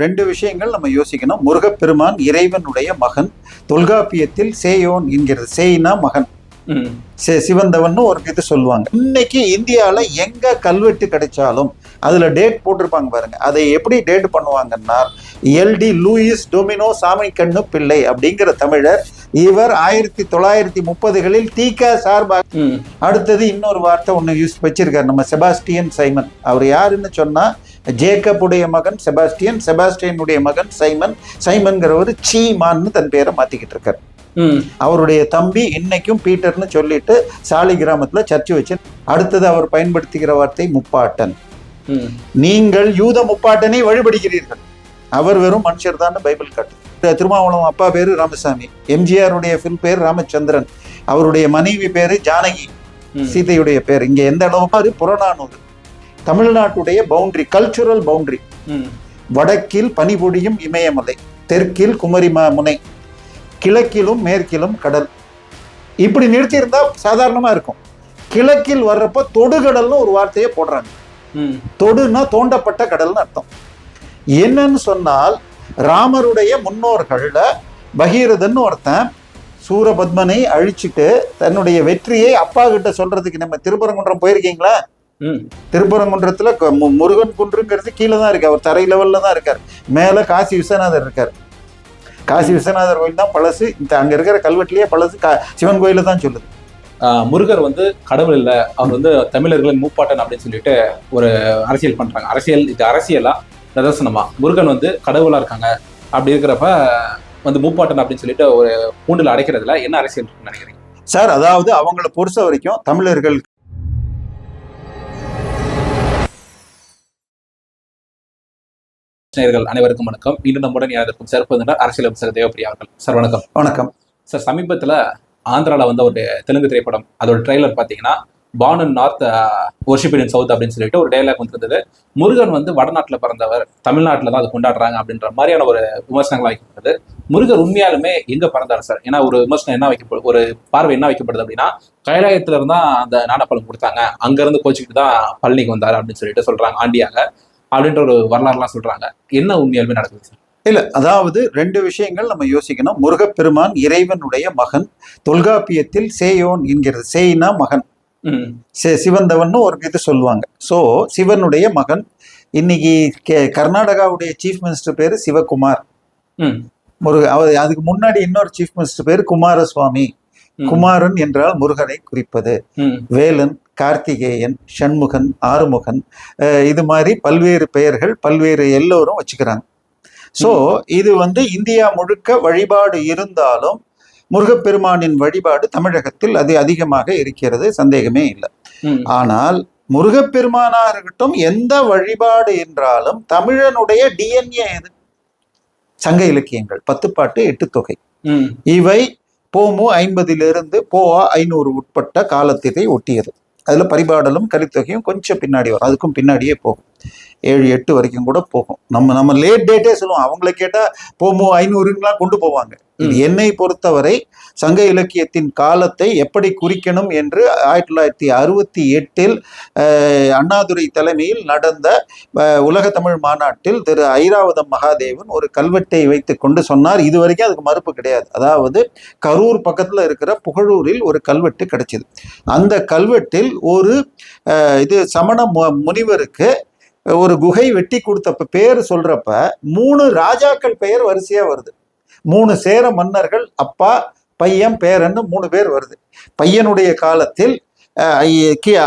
ரெண்டு விஷயங்கள் நம்ம யோசிக்கணும். முருகப்பெருமான் இறைவனுடைய மகன். தொல்காப்பியத்தில் சேயோன் என்கிறது. சேய்னா மகன், சிவந்தவன் ஒரு இது சொல்லுவாங்க. இன்னைக்கு இந்தியால எங்க கல்வெட்டு கிடைச்சாலும் அதுல டேட் போட்டிருப்பாங்க பாருங்க. அதை எப்படி டேட் பண்ணுவாங்கன்னா, எல்டி லூயிஸ் டொமினோ சாமிக்கண்ணு பிள்ளை அப்படிங்கிற தமிழர், இவர் 1930களில் தீகா சார்பாக. அடுத்தது இன்னொரு வார்த்தை ஒண்ணு யூஸ் வச்சிருக்காரு நம்ம, செபாஸ்டியன் சைமன். அவர் யாருன்னு சொன்னா, ஜேக்கப் உடைய மகன் செபாஸ்டியன், செபாஸ்டியனுடைய மகன் சைமன். சைமன்கிறவர் சீமான்னு தன் பேரை மாத்திக்கிட்டு இருக்காரு. அவருடைய தம்பி இன்னைக்கும் பீட்டர்னு சொல்லிட்டு சாலி கிராமத்துல சர்ச்சு வச்சு. அடுத்தது அவர் பயன்படுத்துகிற வார்த்தை முப்பாட்டன். நீங்கள் யூத முப்பாட்டனை வழிபடுகிறீர்கள், அவர் வெறும் மனுஷர் தான் பைபிள் காட்டு. திருமாவளவன் அப்பா பேரு ராமசாமி, எம்ஜிஆருடைய ஃபில் பேர் ராமச்சந்திரன், அவருடைய மனைவி பேரு ஜானகி, சீதையுடைய பேர். இங்க எந்த அளவு புறநானூறு. தமிழ்நாட்டுடைய பவுண்டரி, கல்ச்சுரல் பவுண்டரி. வடக்கில் பனிபொழியும் இமயமலை, தெற்கில் குமரி முனை, கிழக்கிலும் மேற்கிலும் கடல். இப்படி நிறுத்தி இருந்தா சாதாரணமா இருக்கும். கிழக்கில் வர்றப்ப தொடுகடல்னு ஒரு வார்த்தையை போடுறாங்க. தொடுனா தோண்டப்பட்ட கடல்னு அர்த்தம். என்னன்னு சொன்னால், ராமருடைய முன்னோர்கள்ல பகீரதன் ஒருத்தன் சூரபத்மனை அழிச்சுட்டு தன்னுடைய வெற்றியை அப்பா கிட்ட சொல்றதுக்கு, நம்ம திருப்பரங்குன்றம் போயிருக்கீங்களா? திருப்பரங்குன்றத்துல முருகன் குன்றுங்கிறது கீழே தான் இருக்கு, அவர் தரை லெவல்ல தான் இருக்காரு. மேல காசி விஸ்வநாதர் இருக்காரு. காசி விஸ்வநாதர் கோயில் தான் பழசு. அங்க இருக்கிற கல்வெட்டிலேயே பழசு சிவன் கோயில தான் சொல்லுது. முருகர் கடவுள் இல்லை, அவர் தமிழர்களின் மூப்பாட்டன் அப்படின்னு சொல்லிட்டு ஒரு அரசியல் பண்றாங்க. இது அரசியலா நிதர்சனமா? முருகன் கடவுளா இருக்காங்க, அப்படி இருக்கிறப்ப மூப்பாட்டன் அப்படின்னு சொல்லிட்டு ஒரு கூண்டில் அடைக்கிறதுல என்ன அரசியல் நினைக்கிறீங்க சார்? அதாவது அவங்களை பொறுத்த வரைக்கும் தமிழர்கள் அனைவருக்கும் வணக்கம். மீண்டும் நம்முடன் இருக்கும் சிறப்பு அரசியல் அமைச்சர் தேவப்பிரியா அவர்கள். சார் வணக்கம். வணக்கம் சார். சமீபத்தில் ஆந்திராவில் ஒரு தெலுங்கு திரைப்படம், அதோட ட்ரெய்லர் பார்த்தீங்கன்னா, born in north worship in South அப்படின்னு சொல்லிட்டு ஒரு டைலாக் வந்திருந்தது. முருகன் வடநாட்டில் பிறந்தவர், தமிழ்நாட்டில் தான் அது கொண்டாடுறாங்க அப்படின்ற மாதிரியான ஒரு விமர்சனங்கள் வைக்கப்படுது. முருகர் உண்மையாலுமே எங்க பிறந்தார் சார்? ஏன்னா ஒரு விமர்சனம் என்ன வைக்கப்படுது, ஒரு பார்வை என்ன வைக்கப்படுது அப்படின்னா, கைலாயத்துல இருந்தா அந்த ஞானப்பழம் கொடுத்தாங்க, அங்கிருந்து கோச்சிக்கிட்டு தான் பழனிக்கு வந்தார் அப்படின்னு சொல்லிட்டு சொல்றாங்க, ஆண்டியாக அப்படின்ற ஒரு வரலாறுலாம் சொல்றாங்க. என்ன உண்மையாலுமே நடக்குது சார்? இல்ல, அதாவது ரெண்டு விஷயங்கள் நம்ம யோசிக்கணும். முருகப்பெருமான் இறைவனுடைய மகன். தொல்காப்பியத்தில் சேயோன் என்கிறது. சேய்னா மகன், சிவந்தவன் ஒரு இது சொல்லுவாங்க. ஸோ சிவனுடைய மகன். இன்னைக்கு கர்நாடகாவுடைய சீஃப் மினிஸ்டர் பேரு சிவகுமார். அதுக்கு முன்னாடி இன்னொரு சீஃப் மினிஸ்டர் பேரு குமாரசுவாமி. குமாரன் என்றால் முருகனை குறிப்பது. வேலன், கார்த்திகேயன், ஷண்முகன், ஆறுமுகன், இது மாதிரி பல்வேறு பெயர்கள் பல்வேறு எல்லோரும் வச்சுக்கிறாங்க. ஸோ இது இந்தியா முழுக்க வழிபாடு இருந்தாலும் முருகப்பெருமானின் வழிபாடு தமிழகத்தில் அது அதிகமாக இருக்கிறது, சந்தேகமே இல்லை. ஆனால் முருகப்பெருமானா இருக்கட்டும், எந்த வழிபாடு என்றாலும் தமிழனுடைய டிஎன்ஏ எது? சங்க இலக்கியங்கள், 10 பாட்டு 8 தொகை, இவை போமு 50 போஆ 500 உட்பட்ட காலத்தினை ஒட்டியது. அதுல பரிபாடலும் கலித்தொகையும் கொஞ்சம் பின்னாடி வரும், அதுக்கும் பின்னாடியே போகும், 7-8 வரைக்கும் கூட போகும். நம்ம லேட் டேட்டே சொல்லுவோம். அவங்கள கேட்டா போமோ 500லாம் கொண்டு போவாங்க. இது என்னை பொறுத்தவரை சங்க இலக்கியத்தின் காலத்தை எப்படி குறிக்கணும் என்று 1968 அண்ணாதுரை தலைமையில் நடந்த உலக தமிழ் மாநாட்டில் திரு ஐராவதம் மகாதேவன் ஒரு கல்வெட்டை வைத்து கொண்டு சொன்னார். இது வரைக்கும் அதுக்கு மறுப்பு கிடையாது. அதாவது கரூர் பக்கத்துல இருக்கிற புகழூரில் ஒரு கல்வெட்டு கிடைச்சது. அந்த கல்வெட்டில் ஒரு இது சமண முனிவருக்கு ஒரு குகை வெட்டி கொடுத்த பேர் சொல்றப்ப 3 ராஜாக்கள் பெயர் வரிசையா வருது. 3 சேர மன்னர்கள், அப்பா, பையன், பேரன்னு 3 பேர் வருது. பையனுடைய காலத்தில்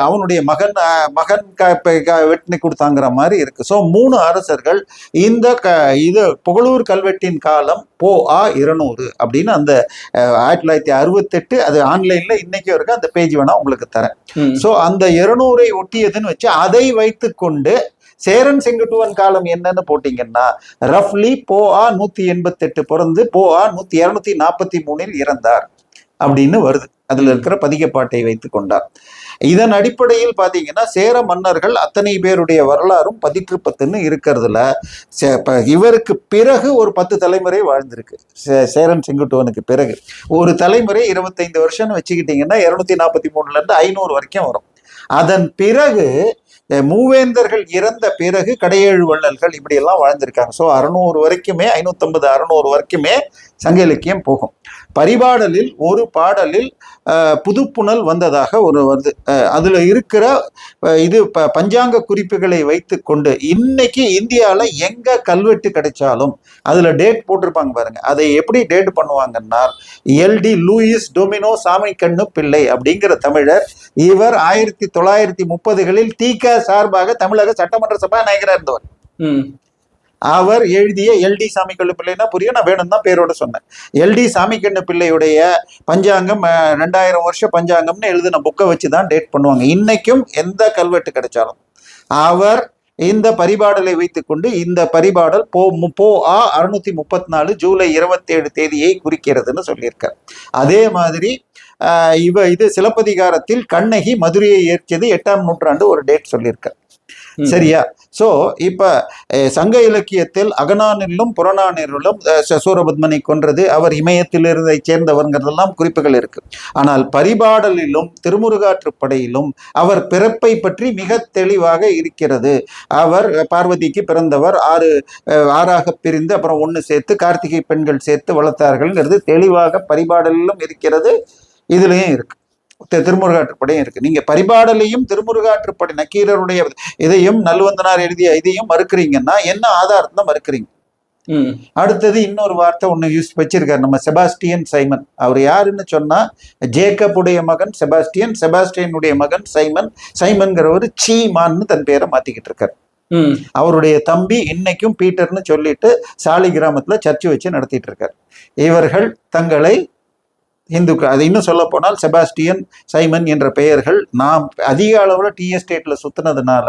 அவனுடைய மகன் வெட்டி கொடுத்தாங்கிற மாதிரி இருக்கு. ஸோ 3 அரசர்கள். இந்த இது புகழூர் கல்வெட்டின் காலம் போஆ 200 அப்படின்னு அந்த 1968, அது ஆன்லைன்ல இன்னைக்கு வரைக்கும் அந்த பேஜ் வேணா உங்களுக்கு தரேன். ஸோ அந்த 200ஐ ஒட்டியதுன்னு வச்சு அதை வைத்து கொண்டு சேரன் செங்குட்டுவன் காலம் என்னன்னு போட்டீங்கன்னா, ரஃப்லி போஆ 188 பிறந்து போஆ 243 இறந்தார் அப்படின்னு வருது. அதுல இருக்கிற பதிகப்பாட்டை வைத்து கொண்டார். இதன் அடிப்படையில் பாத்தீங்கன்னா சேர மன்னர்கள் அத்தனை பேருடைய வரலாறும் 10 இருக்கிறதுல இவருக்கு பிறகு ஒரு 10 தலைமுறை வாழ்ந்திருக்கு. சேரன் செங்குட்டுவனுக்கு பிறகு ஒரு தலைமுறை 25 வருஷம்னு வச்சுக்கிட்டீங்கன்னா 243 500 வரைக்கும் வரும். அதன் பிறகு மூவேந்தர்கள் இறந்த பிறகு கடையேழு வள்ளல்கள் இப்படி எல்லாம் வாழ்ந்திருக்காங்க. ஸோ 600 வரைக்குமே 550 600 வரைக்குமே சங்க இலக்கியம் போகும். பரிபாடலில் ஒரு பாடலில் புதுப்புணல் வந்ததாக ஒரு வருது. அதுல இருக்கிற இது பஞ்சாங்க குறிப்புகளை வைத்து கொண்டு இன்னைக்கு இந்தியாவில் எங்க கல்வெட்டு கிடைச்சாலும் அதுல டேட் போட்டிருப்பாங்க பாருங்க. அதை எப்படி டேட் பண்ணுவாங்கன்னா எல்டி லூயிஸ் டொமினோ சாமிக்கண்ணு பிள்ளை அப்படிங்கிற தமிழர், இவர் 1930களில் திக சார்பாக தமிழக சட்டமன்ற சபாநாயகராக இருந்தவர். அவர் எழுதிய எல்டி சாமிக்கண்ணு பிள்ளைன்னா புரியும், நான் வேணும் தான் பேரோட சொன்னேன். எல்டி சாமிக்கண்ணு பிள்ளையுடைய பஞ்சாங்கம் 2000 வருஷ பஞ்சாங்கம்னு எழுதின புக்கை வச்சுதான் டேட் பண்ணுவாங்க. இன்னைக்கும் எந்த கல்வெட்டு கிடைச்சாலும் அவர் இந்த பரிபாடலை வைத்துக்கொண்டு இந்த பரிபாடல் போ 634 ஜூலை 27 தேதியை குறிக்கிறதுன்னு சொல்லியிருக்கார். அதே மாதிரி இது சிலப்பதிகாரத்தில் கண்ணகி மதுரையை ஏற்றது 8ஆம் நூற்றாண்டு ஒரு டேட் சொல்லியிருக்கார். சரியா? சோ இப்ப சங்க இலக்கியத்தில் அகநானூரிலும் புறநானூரிலும் சூரபத்மனை கொன்றது அவர் இமயத்திலிருந்தை சேர்ந்தவர்ங்கிறதெல்லாம் குறிப்புகள் இருக்கு. ஆனால் பரிபாடலிலும் திருமுருகாற்றுப்படையிலும் அவர் பிறப்பை பற்றி மிக தெளிவாக இருக்கிறது. அவர் பார்வதிக்கு பிறந்தவர், ஆறாக பிரிந்து அப்புறம் 1 சேர்த்து கார்த்திகை பெண்கள் சேர்த்து வளர்த்தார்கள்ங்கிறது தெளிவாக பரிபாடலிலும் இருக்கிறது, இதுலயும் இருக்கு, திருமுருகாற்றுப்படையும் இருக்கு. நீங்க பரிபாடலையும் திருமுருகாற்றுப்படை நக்கீரருடைய இதையும் நல்வந்தனார் எழுதிய இதையும் மறுக்கிறீங்கன்னா என்ன ஆதாரத்துல மறுக்கிறீங்க? அடுத்தது இன்னொரு வார்த்தை ஒண்ணு யூஸ் வச்சிருக்காரு நம்ம செபாஸ்டியன் சைமன். அவர் யாருன்னு சொன்னா ஜேக்கப்புடைய மகன் செபாஸ்டியன், செபாஸ்டியனுடைய மகன் சைமன். சைமன்கிறவர் சீமான்னு தன் பேரை மாத்திக்கிட்டு இருக்காரு. அவருடைய தம்பி இன்னைக்கும் பீட்டர்னு சொல்லிட்டு சாலி கிராமத்துல சர்ச்சு வச்சு நடத்திட்டு இருக்காரு. இவர்கள் தங்களை இந்துக்கள், அது இன்னும் சொல்ல போனால் செபாஸ்டியன் சைமன் என்ற பெயர்கள் நாம் அதிக அளவில் டீ எஸ்டேட்ல சுத்தினதுனால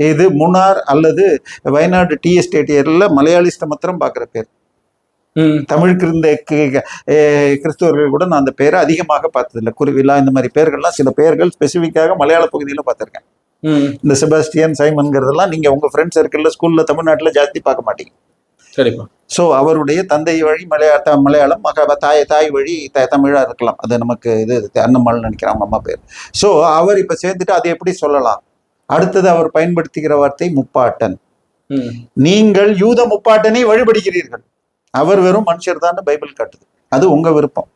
இது முன்னார் அல்லது வயநாடு டீ எஸ்டேட் ஏரியால மலையாளிஸ்ட மாத்திரம் பார்க்குற பேர். தமிழுக்கு இருந்த கிறிஸ்தவர்கள் கூட நான் அந்த பேரை அதிகமாக பார்த்ததில்லை. குருவிழா இந்த மாதிரி பேர்கள்லாம் சில பேர்கள் ஸ்பெசிஃபிக்காக மலையாள பகுதியில் பார்த்துருக்கேன். இந்த செபாஸ்டியன் சைமன்கிறதெல்லாம் நீங்க உங்க ஃப்ரெண்ட் சர்க்கிள்ல ஸ்கூல்ல தமிழ்நாட்டில் ஜாஸ்தி பார்க்க மாட்டீங்க. சரிப்பா. ஸோ அவருடைய தந்தை வழி மலையாளம், தாய் வழி தமிழா இருக்கலாம். அது நமக்கு இது அன்னம்மாள்னு நினைக்கிறேன் அவங்க அம்மா பேர். ஸோ அவர் இப்ப சேர்ந்துட்டு அதை எப்படி சொல்லலாம்? அடுத்தது அவர் பயன்படுத்துகிற வார்த்தை முப்பாட்டன். நீங்கள் யூத முப்பாட்டனை வழிபடுகிறீர்கள், அவர் வெறும் மனுஷர் தான் பைபிள் காட்டுது, அது உங்க விருப்பம்.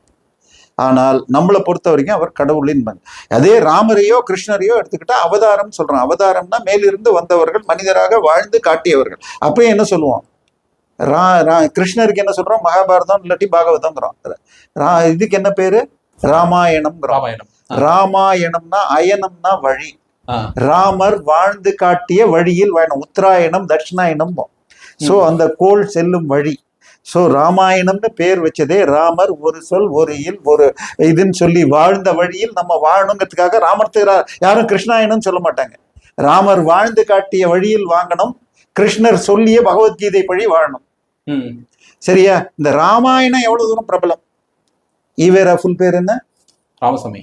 ஆனால் நம்மளை பொறுத்த வரைக்கும் அவர் கடவுளின் மகன். அதே ராமரையோ கிருஷ்ணரையோ எடுத்துக்கிட்டா அவதாரம் சொல்றோம். அவதாரம்னா மேலிருந்து வந்தவர்கள், மனிதராக வாழ்ந்து காட்டியவர்கள். அப்பயும் என்ன சொல்லுவோம்? கிருஷ்ணருக்கு என்ன சொல்றோம்? மகாபாரதம் இல்லாட்டி பாகவதம்ங்கிறோம். இதுக்கு என்ன பேரு? ராமாயணம். ராமாயணம்னா அயனம்னா வழி. ராமர் வாழ்ந்து காட்டிய வழியில் வாழணும். உத்தராயணம் தட்சிணாயணம். சோ அந்த கோள் செல்லும் வழி. சோ ராமாயணம்னு பேர் வச்சதே ராமர் ஒரு சொல் ஒரு இல் ஒரு இதுன்னு சொல்லி வாழ்ந்த வழியில் நம்ம வாழணுங்கிறதுக்காக ராமர். யாரும் கிருஷ்ணாயணம் சொல்ல மாட்டாங்க. ராமர் வாழ்ந்து காட்டிய வழியில் வாங்கணும், கிருஷ்ணர் சொல்லிய பகவத்கீதை படி வாழணும். சரியா? இந்த ராமாயணம் எவ்வளவு தூரம் பிரபலம்? ஈவேரா ஃபுல் பேர் என்ன? ராமசாமி.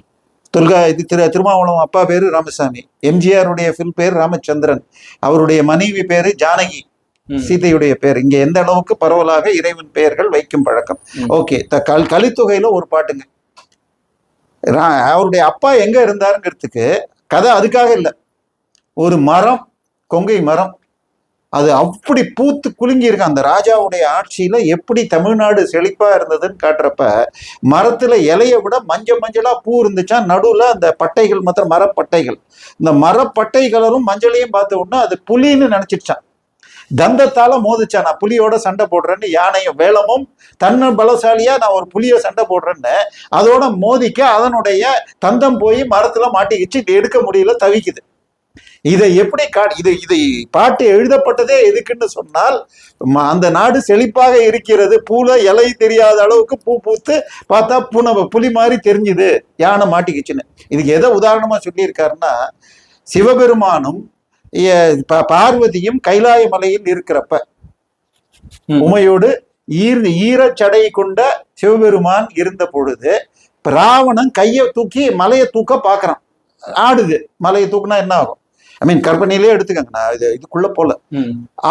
திருமாவளவன் அப்பா பேரு ராமசாமி. எம்ஜிஆருடைய ஃபுல் பேர் ராமச்சந்திரன். அவருடைய மனைவி பேரு ஜானகி, சீதையுடைய பேர். இங்க எந்த அளவுக்கு பரவலாக இறைவன் பெயர்கள் வைக்கும் பழக்கம். ஓகே, கலித்தொகையில ஒரு பாட்டுங்க. அவருடைய அப்பா எங்க இருந்தாருங்கிறதுக்கு கதை அதுக்காக இல்லை. ஒரு மரம், கொங்கை மரம், அது அப்படி பூத்து குலுங்கி இருக்கு. அந்த ராஜாவுடைய ஆட்சியில எப்படி தமிழ்நாடு செழிப்பா இருந்ததுன்னு காட்டுறப்ப மரத்துல இலைய விட மஞ்சளா பூ இருந்துச்சா, நடுவுல அந்த பட்டைகள் மாத்திரம் மரப்பட்டைகள். இந்த மரப்பட்டைகளும் மஞ்சளையும் பார்த்த உடனே அது புலின்னு நினைச்சிருச்சான். தந்தத்தால மோதிச்சான். நான் புலியோட சண்டை போடுறேன்னு யானையும் வேளமும் தன்னை பலசாலியா நான் ஒரு புலிய சண்டை போடுறேன்னு அதோட மோதிக்க அதனுடைய தந்தம் போய் மரத்துல மாட்டிக்கிச்சு. இது எடுக்க முடியல, தவிக்குது. இதை எப்படி இது பாட்டு எழுதப்பட்டதே எதுக்குன்னு சொன்னால் அந்த நாடு செழிப்பாக இருக்கிறது, பூல இலை தெரியாத அளவுக்கு பூ பூத்து பார்த்தா புலி மாதிரி தெரிஞ்சுது, யானை மாட்டிக்கிச்சுன்னு. இதுக்கு எதை உதாரணமா சொல்லியிருக்காருன்னா, சிவபெருமானும் பார்வதியும் கைலாய மலையில் இருக்கிறப்ப உமையோடு ஈரச்சடை கொண்ட சிவபெருமான் இருந்த பொழுது ராவணன் கையை தூக்கி மலையை தூக்க பாக்குறான். ஆடுது. மலையை தூக்குனா என்ன ஆகும்? ஐ மீன் கற்பனையிலே எடுத்துக்கங்க, நான் இதுக்குள்ள போல.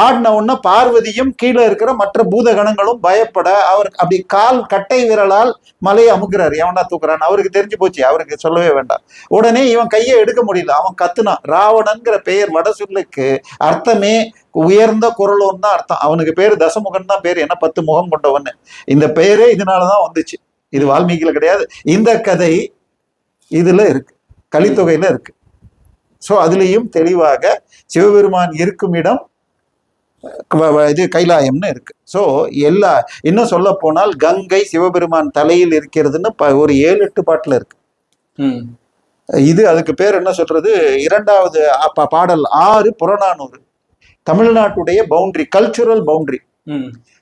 ஆடின உடனே பார்வதியும் கீழே இருக்கிற மற்ற பூதகணங்களும் பயப்பட அவர் அப்படி கால் கட்டை விரலால் மலையை அமுக்குறாரு. எவனா தூக்குறான்னு அவருக்கு தெரிஞ்சு போச்சு, அவருக்கு சொல்லவே வேண்டாம். உடனே இவன் கையை எடுக்க முடியல, அவன் கத்துனான். ராவணன்கிற பெயர் வட சொல்லுக்கு அர்த்தமே உயர்ந்த குரலோன்னு தான் அர்த்தம். அவனுக்கு பேரு தசமுகன் தான் பேரு, என்ன 10 முகம் கொண்டவன்னு. இந்த பெயரே இதனாலதான் வந்துச்சு. இது வால்மீகில கிடையாது. இந்த கதை இதுல இருக்கு, கலித்தொகையில இருக்கு. ஸோ அதுலேயும் தெளிவாக சிவபெருமான் இருக்கும் இடம் இது கைலாயம்னு இருக்கு. ஸோ இன்னும் சொல்ல போனால் கங்கை சிவபெருமான் தலையில் இருக்கிறதுன்னு ஒரு 7-8 பாட்டுல இருக்கு. இது அதுக்கு பேர் என்ன சொல்றது, 2வது பாடல் 6 புறநானூறு. தமிழ்நாட்டுடைய பவுண்டரி, கல்ச்சுரல் பவுண்டரி.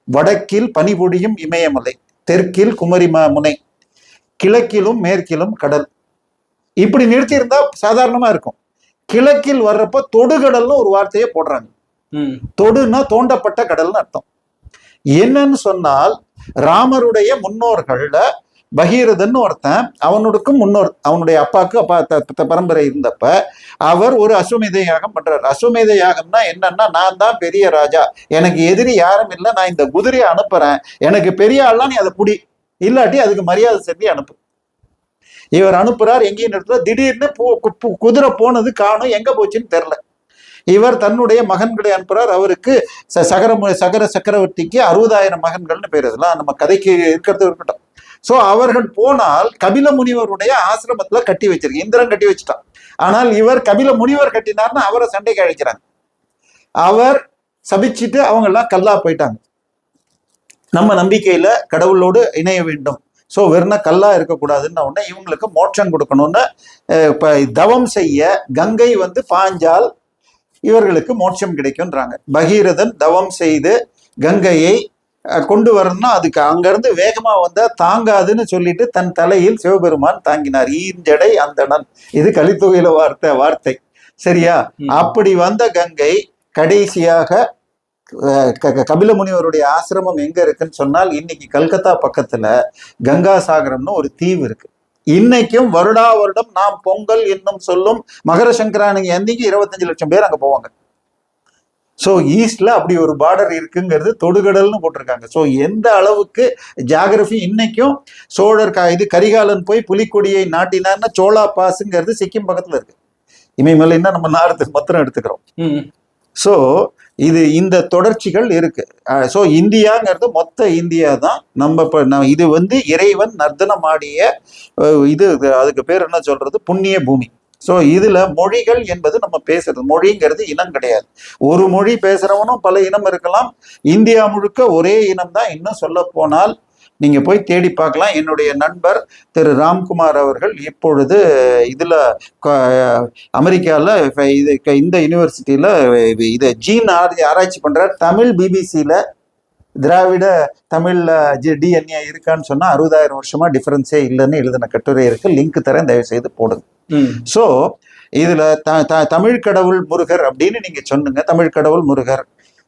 வடக்கில் பனிபொடியும் இமயமலை, தெற்கில் குமரி முனை, கிழக்கிலும் மேற்கிலும் கடல். இப்படி நிறுத்தி இருந்தா சாதாரணமா இருக்கும். கிழக்கில் வர்றப்ப தொடுகடல்னு ஒரு வார்த்தையை போடுறாங்க. தொடுனா தோண்டப்பட்ட கடல்னு அர்த்தம். என்னன்னு சொன்னால் ராமருடைய முன்னோர்கள்ல பகீரதன் ஒருத்தன், அவனுடைய அப்பாவுக்கு பரம்பரை இருந்தப்ப அவர் ஒரு அஸ்வமேத யாகம் பண்றாரு. அஸ்வமேத யாகம்னா என்னன்னா, நான் தான் பெரிய ராஜா, எனக்கு எதிரி யாரும் இல்லை, நான் இந்த குதிரையை அனுப்புறேன், எனக்கு பெரிய ஆள்லாம் நீ அதை புடி, இல்லாட்டி அதுக்கு மரியாதை செஞ்சு அனுப்பு. இவர் அனுப்புறார், எங்கேயும் நிறுத்துற, திடீர்னு குதிரை போனது காணும், எங்க போச்சுன்னு தெரியல. இவர் தன்னுடைய மகன்களை அனுப்புறார். அவருக்கு சகர சக்கரவர்த்திக்கு 60,000 மகன்கள்னு பேர். இதெல்லாம் நம்ம கதைக்கு இருக்கிறது இருக்கட்டும். சோ அவர்கள் போனால் கபில முனிவருடைய ஆசிரமத்துல கட்டி வச்சிருக்கு, இந்திரன் கட்டி வச்சுட்டான். ஆனால் இவர் கபில முனிவர் கட்டினார்னு அவரை சண்டைக்கு அழைக்கிறாங்க. அவர் சபிச்சுட்டு அவங்க எல்லாம் கல்லா போயிட்டாங்க. நம்ம நம்பிக்கையில கடவுளோடு இணைய வேண்டும், ஸோ வெறும் கல்லா இருக்கக்கூடாதுன்னு உடனே இவங்களுக்கு மோட்சம் கொடுக்கணும்னு தவம் செய்ய கங்கை பாஞ்சால் இவர்களுக்கு மோட்சம் கிடைக்கும்ன்றாங்க. பகீரதன் தவம் செய்து கங்கையை கொண்டு வரணும்னா அதுக்கு அங்கிருந்து வேகமா வந்தா தாங்காதுன்னு சொல்லிட்டு தன் தலையில் சிவபெருமான் தாங்கினார். ஈஞ்சடை அந்தணன், இது கலித்தொகையில வார்த்தை சரியா? அப்படி வந்த கங்கை கடைசியாக கபில முனிவருடைய ஆசிரமம் எங்க இருக்குன்னு சொன்னால், இன்னைக்கு கல்கத்தா பக்கத்துல கங்கா சாகரம்னு ஒரு தீவு இருக்கு. இன்னைக்கும் வருடா வருடம் நாம் பொங்கல் என்னும் சொல்லும் மகர சங்கரானிக்கு அன்னைக்கு 25 லட்சம் பேர் அங்க போவாங்க. ஸோ ஈஸ்ட்ல அப்படி ஒரு பார்டர் இருக்குங்கிறது தொடுகடல்னு போட்டிருக்காங்க. ஸோ எந்த அளவுக்கு ஜியாகிரபி இன்னைக்கும் சோழர் இது கரிகாலன் போய் புலிக்கொடியை நாட்டினார்னா சோழா பாஸுங்கிறது சிக்கிம் பக்கத்துல இருக்கு. இமயமலைன்னா நம்ம நார்த்து மொத்தம் எடுத்துக்கிறோம். ஸோ இந்த தொடர்ச்சிகள் இருக்கு. ஸோ இந்தியாங்கிறது மொத்த இந்தியா தான். நம்ம இது இறைவன் நர்த்தனமாடிய இது, அதுக்கு பேர் என்ன சொல்றது, புண்ணிய பூமி. ஸோ இதுல மொழிகள் என்பது நம்ம பேசுறது, மொழிங்கிறது இனம் கிடையாது. ஒரு மொழி பேசுறவனும் பல இனம் இருக்கலாம். இந்தியா முழுக்க ஒரே இனம் தான். இன்னும் சொல்ல போனால் நீங்க போய் தேடி பார்க்கலாம். என்னுடைய நண்பர் திரு ராம்குமார் அவர்கள் இப்பொழுது இதுல அமெரிக்கால இந்த யூனிவர்சிட்டியில இதை ஜீன் ஆராய்ச்சி பண்றார். தமிழ் பிபிசியில திராவிட தமிழ்ல டிஎன்ஏ இருக்கான்னு சொன்னா 60,000 வருஷமா டிஃபரன்ஸே இல்லைன்னு எழுதின கட்டுரை இருக்கு. லிங்க் தரேன், தயவு செய்து போடுங்க. சோ இதுல தமிழ் கடவுள் முருகர் அப்படின்னு நீங்க சொன்னுங்க, தமிழ் கடவுள் முருகர்.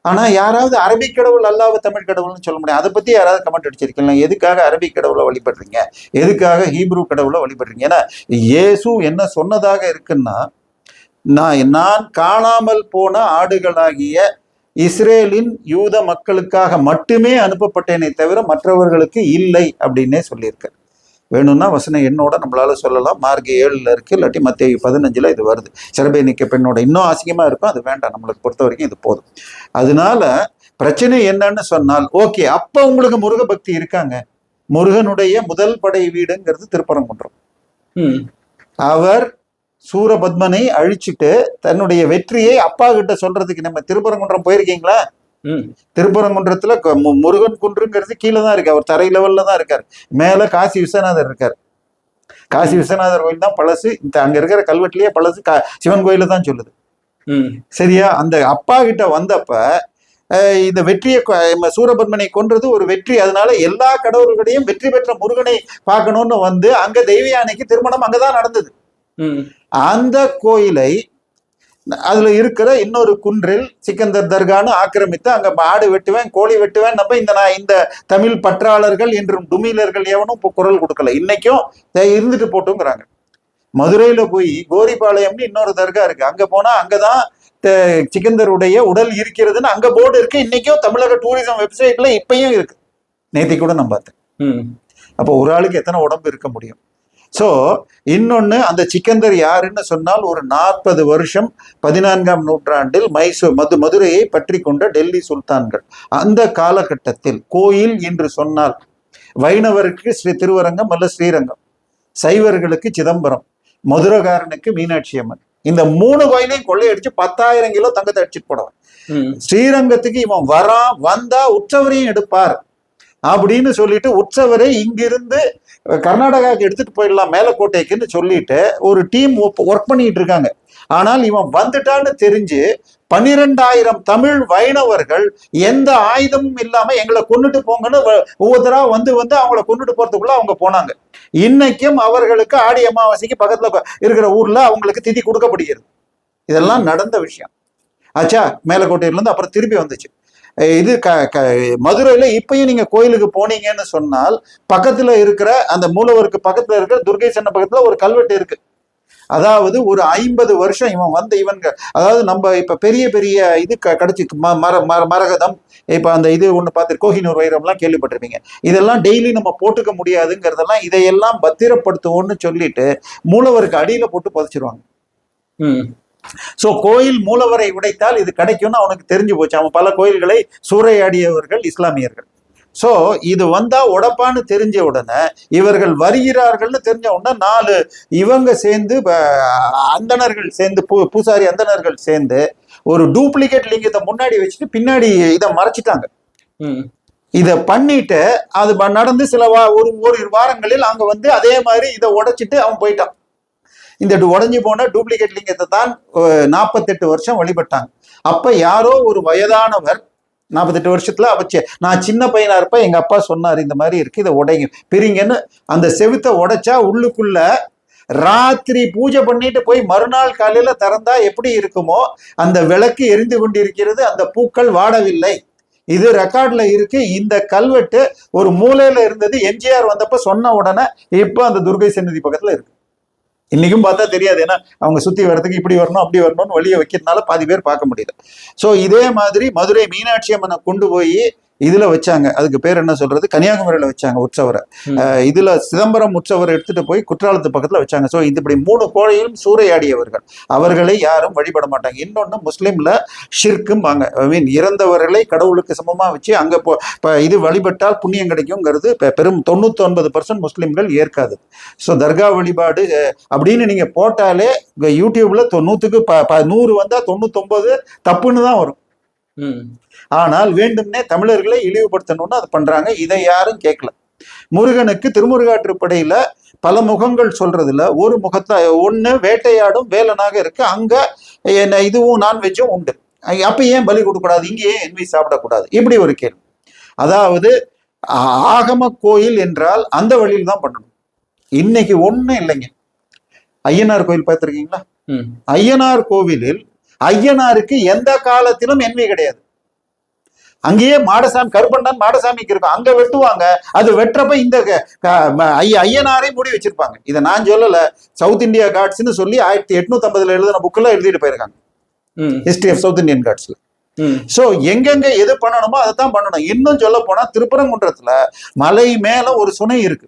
ஆனா யாராவது அரபிக் கடவுள் அல்லாஹ் தமிழ் கடவுள்னு சொல்ல முடியும். அதை பத்தி யாராவது கமெண்ட் அடிச்சிருக்கீங்களா? எதுக்காக அரபிக் கடவுளை வழிபடுறீங்க, எதுக்காக ஹீப்ரு கடவுளை வழிபடுறீங்க? ஏன்னா இயேசு என்ன சொன்னதாக இருக்குன்னா, நான் காணாமல் போன ஆடுகளாகிய இஸ்ரேலின் யூத மக்களுக்காக மட்டுமே அனுப்பப்பட்டேனே தவிர மற்றவர்களுக்கு இல்லை அப்படின்னே சொல்லியிருக்காரு. வேணும்னா வசனம் என்னோட நம்மளால சொல்லலாம். மார்க் 7 இருக்கு, இல்லாட்டி மத்தேயு 15 இது வருது. சிறபேனிக்க பெண்ணோட இன்னும் அசிங்கமா இருக்கும், அது வேண்டாம், நம்மளுக்கு பொறுத்த வரைக்கும் இது போதும். அதனால பிரச்சனை என்னன்னு சொன்னால், ஓகே அப்ப உங்களுக்கு முருக பக்தி இருக்காங்க. முருகனுடைய முதல் படை வீடுங்கிறது திருப்பரங்குன்றம். அவர் சூரபத்மனை அழிச்சுட்டு தன்னுடைய வெற்றியை அப்பா கிட்ட சொல்றதுக்கு நம்ம திருப்பரங்குன்றம் போயிருக்கீங்களா? திருப்பரங்குன்றத்துல முருகன் குன்றுங்கிறது கீழே தான் இருக்கு, அவர் தரை லெவல்ல தான் இருக்காரு. மேல காசி விஸ்வநாதர் இருக்காரு. காசி விஸ்வநாதர் கோயில் தான் பழசு. அங்க இருக்கிற கல்வெட்டுலயே பழசு சிவன் கோயில தான் சொல்லுது. சரியா? அந்த அப்பா கிட்ட வந்தப்ப இந்த வெற்றியை சூரபத்மனை கொன்றது ஒரு வெற்றி. அதனால எல்லா கடவுள்களையும் வெற்றி பெற்ற முருகனை பார்க்கணும்னு அங்க தெய்வ யானைக்கு திருமணம் அங்கதான் நடந்தது. அந்த கோயிலை அதுல இருக்கிற இன்னொரு குன்றில் சிக்கந்தர் தர்கான்னு ஆக்கிரமித்து அங்க ஆடு வெட்டுவேன், கோழி வெட்டுவேன். இந்த தமிழ் பற்றாளர்கள் என்றும் டுமிலர்கள் எவனும் குரல் கொடுக்கல. இன்னைக்கும் இருந்துட்டு போட்டுங்கிறாங்க. மதுரையில போய் கோரிபாளையம்னு இன்னொரு தர்கா இருக்கு, அங்க போனா அங்கதான் சிக்கந்தருடைய உடல் இருக்கிறதுன்னு அங்க போர்டு இருக்கு. இன்னைக்கும் தமிழக டூரிசம் வெப்சைட்ல இப்பயும் இருக்கு. நேத்தி கூட நான் பார்த்தேன். அப்போ ஒரு ஆளுக்கு எத்தனை உடம்பு இருக்க முடியும்? ஸோ இன்னொன்னு, அந்த சிக்கந்தர் யாருன்னு சொன்னால் ஒரு 40 வருஷம் 14ஆம் நூற்றாண்டில் மதுரையை பற்றி கொண்ட டெல்லி சுல்தான்கள். அந்த காலகட்டத்தில் கோயில் என்று சொன்னால் வைணவருக்கு ஸ்ரீ திருவரங்கம் அல்ல ஸ்ரீரங்கம், சைவர்களுக்கு சிதம்பரம், மதுரகாரனுக்கு மீனாட்சி அம்மன். இந்த 3 கோயிலையும் கொள்ளையடிச்சு 10,000 கிலோ தங்கத்தை அடிச்சுட்டு போடுவான். ஸ்ரீரங்கத்துக்கு இவன் வந்தா உற்சவரையும் எடுப்பார் அப்படின்னு சொல்லிட்டு உற்சவரை இங்கிருந்து கர்நாடகாவுக்கு எடுத்துட்டு போயிடலாம் மேலக்கோட்டைக்குன்னு சொல்லிட்டு ஒரு டீம் ஒர்க் பண்ணிட்டு இருக்காங்க. ஆனால் இவன் வந்துட்டான்னு தெரிஞ்சு 12,000 தமிழ் வைணவர்கள் எந்த ஆயுதமும் இல்லாம எங்களை கொண்டுட்டு போங்கன்னு ஒவ்வொருத்தரா வந்து அவங்கள கொண்டுட்டு போறதுக்குள்ள அவங்க போனாங்க. இன்னைக்கும் அவர்களுக்கு ஆடி அமாவாசைக்கு பக்கத்துல இருக்கிற ஊர்ல அவங்களுக்கு திதி கொடுக்கப்படுகிறது. இதெல்லாம் நடந்த விஷயம். ஆச்சா, மேலக்கோட்டையில இருந்து அப்புறம் திருப்பி வந்துச்சு. இது மதுரையில இப்பயும் நீங்க கோயிலுக்கு போனீங்கன்னு சொன்னால் பக்கத்துல இருக்கிற அந்த மூலவருக்கு பக்கத்துல இருக்கிற துர்கை சென்ன பக்கத்துல ஒரு கல்வெட்டு இருக்கு. அதாவது ஒரு 50 வருஷம் இவங்க அதாவது நம்ம இப்ப பெரிய பெரிய இது கிடைச்சி மரகதம், இப்ப அந்த இது ஒண்ணு பார்த்து கோஹினூர் வைரம்லாம் கேள்விப்பட்டிருப்பீங்க. இதெல்லாம் டெய்லி நம்ம போட்டுக்க முடியாதுங்கிறதெல்லாம் இதையெல்லாம் பத்திரப்படுத்துவோம்னு சொல்லிட்டு மூலவருக்கு அடியில போட்டு புதைச்சிருவாங்க. சோ கோயில் மூலவரை உடைத்தால் இது கிடைக்கும்னு அவனுக்கு தெரிஞ்சு போச்சு. அவன் பல கோயில்களை சூறையாடியவர்கள் இஸ்லாமியர்கள். சோ இது வந்தா உடப்பான்னு தெரிஞ்ச உடனே இவர்கள் வருகிறார்கள்னு தெரிஞ்ச உடனே 4 இவங்க சேர்ந்து அந்தணர்கள் சேர்ந்து பூசாரி அந்தணர்கள் சேர்ந்து ஒரு டூப்ளிகேட் லிங்கத்தை முன்னாடி வச்சுட்டு பின்னாடி இதை மறைச்சிட்டாங்க. இத பண்ணிட்டு அது நடந்து சில ஒரு வாரங்களில் அங்க வந்து அதே மாதிரி இதை உடைச்சிட்டு அவன் போயிட்டான். இந்த உடஞ்சி போன டூப்ளிகேட் லிங்கத்தை தான் 48 வருஷம் வழிபட்டாங்க. அப்ப யாரோ ஒரு வயதானவர் 48 வருஷத்துல நான் சின்ன பையனா இருப்ப எங்க அப்பா சொன்னார் இந்த மாதிரி இருக்கு, இதை உடைங்க பிரிங்கன்னு. அந்த செவுத்தை உடைச்சா உள்ளுக்குள்ள ராத்திரி பூஜை பண்ணிட்டு போய் மறுநாள் காலையில திறந்தா எப்படி இருக்குமோ அந்த விளக்கு எரிந்து கொண்டிருக்கிறது, அந்த பூக்கள் வாடவில்லை. இது ரெக்கார்ட்ல இருக்கு. இந்த கல்வெட்டு ஒரு மூலையில இருந்தது, எம்ஜிஆர் வந்தப்ப சொன்ன உடனே இப்ப அந்த துர்கை சன்னதி பக்கத்துல இருக்கு. இன்னைக்கும் பார்த்தா தெரியாது, ஏன்னா அவங்க சுத்தி வர்றதுக்கு இப்படி வரணும் அப்படி வரணும்னு வழியை வைக்கிறதுனால பாதி பேர் பார்க்க முடியல. ஸோ இதே மாதிரி மதுரை மீனாட்சி அம்மனை கொண்டு போய் இதுல வச்சாங்க. அதுக்கு பேர் என்ன சொல்றது, கன்னியாகுமரியில வச்சாங்க உற்சவரை. இதுல சிதம்பரம் உற்சவரை எடுத்துட்டு போய் குற்றாலத்து பக்கத்துல வச்சாங்க. ஸோ இப்படி 3 கோயிலும் சூறையாடியவர்கள், அவர்களை யாரும் வழிபட மாட்டாங்க. இன்னொன்னு முஸ்லீம்ல ஷிர்க்கும் வாங்க, இறந்தவர்களை கடவுளுக்கு சமமா வச்சு அங்க இது வழிபட்டால் புண்ணியம் கிடைக்குங்கிறது பெரும் 99% முஸ்லீம்கள் ஏற்காது. ஸோ தர்கா வழிபாடு அப்படின்னு நீங்க போட்டாலே யூடியூப்ல 100க்கு 100 வந்தா 99 தப்புன்னு தான் வரும். ஆனால் வேண்டும்னே தமிழர்களை இழிவுபடுத்தணும்னு அதை பண்றாங்க. இதை யாரும் கேட்கல. முருகனுக்கு திருமுருகாற்றுப்படையில பல முகங்கள் சொல்றதுல ஒரு முகத்தை ஒண்ணு வேட்டையாடும் வேலனாக இருக்கு. அங்க இதுவும் நான்வெஜ்ஜும் உண்டு. அப்ப ஏன் பலி கொடுக்கூடாது, இங்கே ஏன் என்வி சாப்பிடக்கூடாது, இப்படி ஒரு கேள்வி. அதாவது ஆகம கோயில் என்றால் அந்த வழியில் தான் பண்ணணும். இன்னைக்கு ஒண்ணும் இல்லைங்க. ஐயனார் கோயில் பார்த்திருக்கீங்களா? ஐயனார் கோவிலில் ஐயனாருக்கு எந்த காலத்திலும் என்வி கிடையாது. அங்கேயே மாடசாமி கருப்பண்ணன் மாடசாமிக்கு இருக்கும், அங்க வெட்டுவாங்க. அது வெட்டுறப்ப இந்த ஐயனாரை மூடி வச்சிருப்பாங்க. இதை நான் சொல்லல, சவுத் இந்தியா காட்ஸ்ன்னு சொல்லி 1850 எழுதின புக்கெல்லாம் எழுதிட்டு போயிருக்காங்க, ஹிஸ்டரி ஆஃப் சவுத் இந்தியன் காட்ஸ்ல. சோ எங்கெங்க எது பண்ணணுமோ அதைத்தான் பண்ணணும். இன்னும் சொல்ல போனா திருப்பரங்குன்றத்துல மலை மேல ஒரு சுனை இருக்கு.